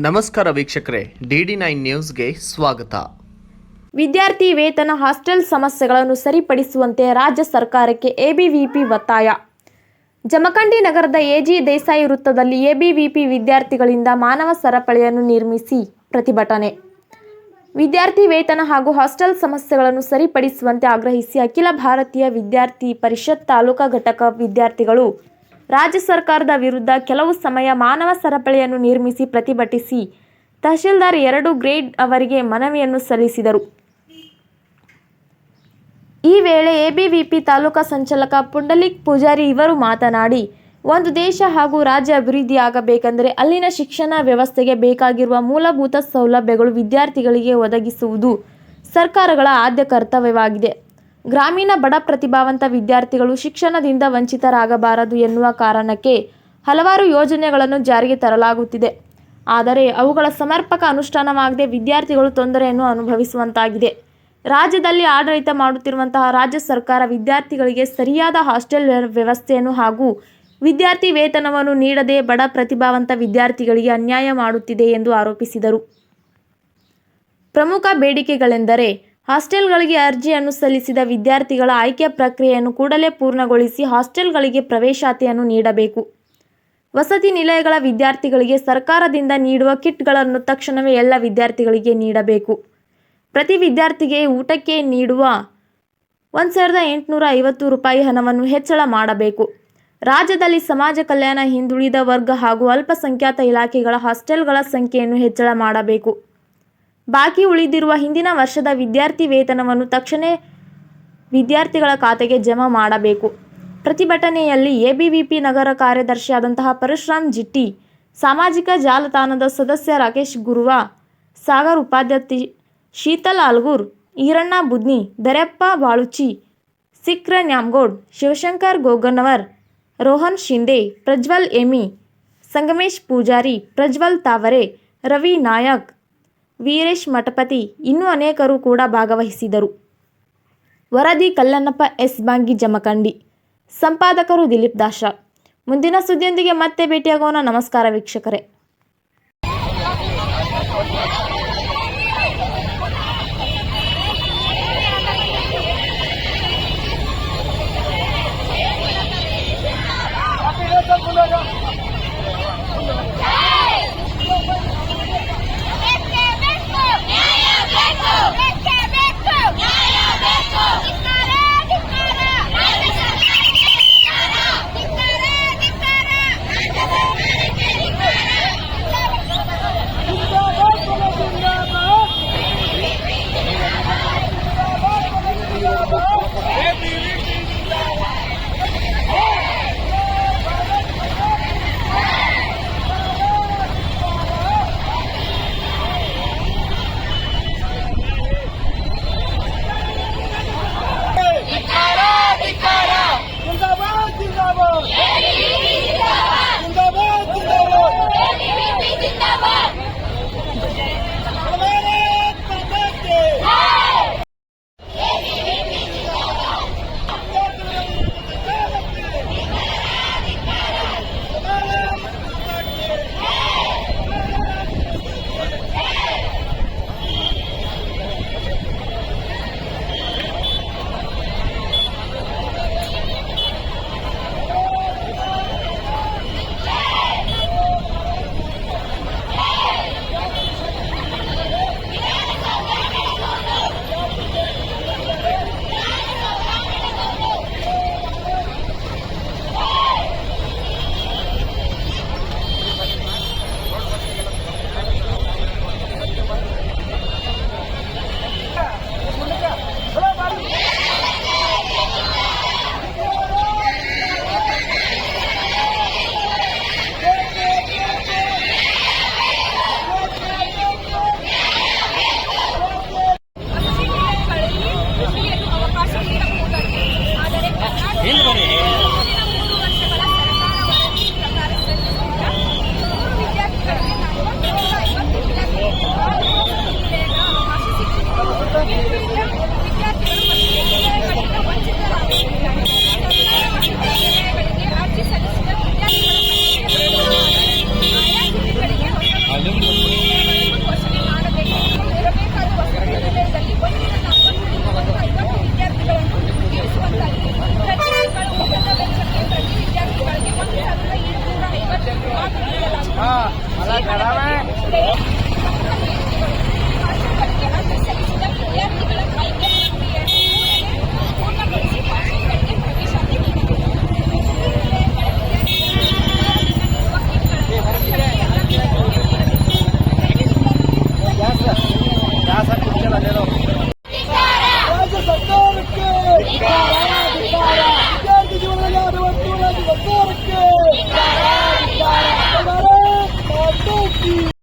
ನಮಸ್ಕಾರ ವೀಕ್ಷಕರೇ, DD9 ನ್ಯೂಸ್ಗೆ ಸ್ವಾಗತ. ವಿದ್ಯಾರ್ಥಿ ವೇತನ ಹಾಸ್ಟೆಲ್ ಸಮಸ್ಯೆಗಳನ್ನು ಸರಿಪಡಿಸುವಂತೆ ರಾಜ್ಯ ಸರ್ಕಾರಕ್ಕೆ ಎಬಿವಿಪಿ ಒತ್ತಾಯ. ಜಮಖಂಡಿ ನಗರದ ಎಜಿ ದೇಸಾಯಿ ವೃತ್ತದಲ್ಲಿ ಎಬಿವಿಪಿ ವಿದ್ಯಾರ್ಥಿಗಳಿಂದ ಮಾನವ ಸರಪಳಿಯನ್ನು ನಿರ್ಮಿಸಿ ಪ್ರತಿಭಟನೆ. ವಿದ್ಯಾರ್ಥಿ ವೇತನ ಹಾಗೂ ಹಾಸ್ಟೆಲ್ ಸಮಸ್ಯೆಗಳನ್ನು ಸರಿಪಡಿಸುವಂತೆ ಆಗ್ರಹಿಸಿ ಅಖಿಲ ಭಾರತೀಯ ವಿದ್ಯಾರ್ಥಿ ಪರಿಷತ್ ತಾಲೂಕಾ ಘಟಕ ವಿದ್ಯಾರ್ಥಿಗಳು ರಾಜ್ಯ ಸರ್ಕಾರದ ವಿರುದ್ಧ ಕೆಲವು ಸಮಯ ಮಾನವ ಸರಪಳಿಯನ್ನು ನಿರ್ಮಿಸಿ ಪ್ರತಿಭಟಿಸಿ ತಹಶೀಲ್ದಾರ್ 2 ಗ್ರೇಡ್ ಅವರಿಗೆ ಮನವಿಯನ್ನು ಸಲ್ಲಿಸಿದರು. ಈ ವೇಳೆ ಎಬಿವಿಪಿ ತಾಲೂಕಾ ಸಂಚಾಲಕ ಪುಂಡಲಿಕ್ ಪೂಜಾರಿ ಇವರು ಮಾತನಾಡಿ, ಒಂದು ದೇಶ ಹಾಗೂ ರಾಜ್ಯ ಅಭಿವೃದ್ಧಿಯಾಗಬೇಕೆಂದರೆ ಅಲ್ಲಿನ ಶಿಕ್ಷಣ ವ್ಯವಸ್ಥೆಗೆ ಬೇಕಾಗಿರುವ ಮೂಲಭೂತ ಸೌಲಭ್ಯಗಳು ವಿದ್ಯಾರ್ಥಿಗಳಿಗೆ ಒದಗಿಸುವುದು ಸರ್ಕಾರಗಳ ಆದ್ಯ ಕರ್ತವ್ಯವಾಗಿದೆ. ಗ್ರಾಮೀಣ ಬಡ ಪ್ರತಿಭಾವಂತ ವಿದ್ಯಾರ್ಥಿಗಳು ಶಿಕ್ಷಣದಿಂದ ವಂಚಿತರಾಗಬಾರದು ಎನ್ನುವ ಕಾರಣಕ್ಕೆ ಹಲವಾರು ಯೋಜನೆಗಳನ್ನು ಜಾರಿಗೆ ತರಲಾಗುತ್ತಿದೆ. ಆದರೆ ಅವುಗಳ ಸಮರ್ಪಕ ಅನುಷ್ಠಾನವಾಗದೆ ವಿದ್ಯಾರ್ಥಿಗಳು ತೊಂದರೆಯನ್ನು ಅನುಭವಿಸುವಂತಾಗಿದೆ. ರಾಜ್ಯದಲ್ಲಿ ಆಡಳಿತ ಮಾಡುತ್ತಿರುವಂತಹ ರಾಜ್ಯ ಸರ್ಕಾರ ವಿದ್ಯಾರ್ಥಿಗಳಿಗೆ ಸರಿಯಾದ ಹಾಸ್ಟೆಲ್ ವ್ಯವಸ್ಥೆಯನ್ನು ಹಾಗೂ ವಿದ್ಯಾರ್ಥಿ ವೇತನವನ್ನು ನೀಡದೆ ಬಡ ಪ್ರತಿಭಾವಂತ ವಿದ್ಯಾರ್ಥಿಗಳಿಗೆ ಅನ್ಯಾಯ ಮಾಡುತ್ತಿದೆ ಎಂದು ಆರೋಪಿಸಿದರು. ಪ್ರಮುಖ ಬೇಡಿಕೆಗಳೆಂದರೆ ಹಾಸ್ಟೆಲ್ಗಳಿಗೆ ಅರ್ಜಿಯನ್ನು ಸಲ್ಲಿಸಿದ ವಿದ್ಯಾರ್ಥಿಗಳ ಆಯ್ಕೆ ಪ್ರಕ್ರಿಯೆಯನ್ನು ಕೂಡಲೇ ಪೂರ್ಣಗೊಳಿಸಿ ಹಾಸ್ಟೆಲ್ಗಳಿಗೆ ಪ್ರವೇಶಾತಿಯನ್ನು ನೀಡಬೇಕು. ವಸತಿ ನಿಲಯಗಳ ವಿದ್ಯಾರ್ಥಿಗಳಿಗೆ ಸರ್ಕಾರದಿಂದ ನೀಡುವ ಕಿಟ್ಗಳನ್ನು ತಕ್ಷಣವೇ ಎಲ್ಲ ವಿದ್ಯಾರ್ಥಿಗಳಿಗೆ ನೀಡಬೇಕು. ಪ್ರತಿ ವಿದ್ಯಾರ್ಥಿಗೆ ಊಟಕ್ಕೆ ನೀಡುವ 1,850 ರೂಪಾಯಿ ಹಣವನ್ನು ಹೆಚ್ಚಳ ಮಾಡಬೇಕು. ರಾಜ್ಯದಲ್ಲಿ ಸಮಾಜ ಕಲ್ಯಾಣ, ಹಿಂದುಳಿದ ವರ್ಗ ಹಾಗೂ ಅಲ್ಪಸಂಖ್ಯಾತ ಇಲಾಖೆಗಳ ಹಾಸ್ಟೆಲ್ಗಳ ಸಂಖ್ಯೆಯನ್ನು ಹೆಚ್ಚಳ ಮಾಡಬೇಕು. ಬಾಕಿ ಉಳಿದಿರುವ ಹಿಂದಿನ ವರ್ಷದ ವಿದ್ಯಾರ್ಥಿ ವೇತನವನ್ನು ತಕ್ಷಣ ವಿದ್ಯಾರ್ಥಿಗಳ ಖಾತೆಗೆ ಜಮಾ ಮಾಡಬೇಕು. ಪ್ರತಿಭಟನೆಯಲ್ಲಿ ಎಬಿವಿಪಿ ನಗರ ಕಾರ್ಯದರ್ಶಿಯಾದಂತಹ ಪರಶುರಾಮ್ ಜಿಟ್ಟಿ, ಸಾಮಾಜಿಕ ಜಾಲತಾಣದ ಸದಸ್ಯ ರಾಕೇಶ್ ಗುರುವ, ಸಾಗರ್ ಉಪಾಧ್ಯಕ್ಷ ಶೀತಲ್ ಆಲ್ಗೂರ್, ಈರಣ್ಣ ಬುದ್ನಿ, ದರ್ಯಪ್ಪ ಬಾಳುಚಿ, ಸಿಕ್ರ ನ್ಯಾಮಗೋಡ್, ಶಿವಶಂಕರ್ ಗೋಗನವರ್, ರೋಹನ್ ಶಿಂದೆ, ಪ್ರಜ್ವಲ್ ಎಮಿ, ಸಂಗಮೇಶ್ ಪೂಜಾರಿ, ಪ್ರಜ್ವಲ್ ತಾವರೆ, ರವಿ ನಾಯಕ್, ವೀರೇಶ್ ಮಠಪತಿ ಇನ್ನೂ ಅನೇಕರು ಕೂಡ ಭಾಗವಹಿಸಿದರು. ವರದಿ ಕಲ್ಲನ್ನಪ್ಪ ಎಸ್ ಬಾಂಗಿ, ಜಮಖಂಡಿ. ಸಂಪಾದಕರು ದಿಲೀಪ್ ದಾಶ. ಮುಂದಿನ ಸುದ್ದಿಯೊಂದಿಗೆ ಮತ್ತೆ ಭೇಟಿಯಾಗೋಣ. ನಮಸ್ಕಾರ ವೀಕ್ಷಕರೇ. ಭಾಷೆ ಬಗ್ಗೆ ಮತ್ತು ಸಲ್ಲಿಸಿದ ವಿದ್ಯಾರ್ಥಿಗಳ ಆಯ್ಕೆ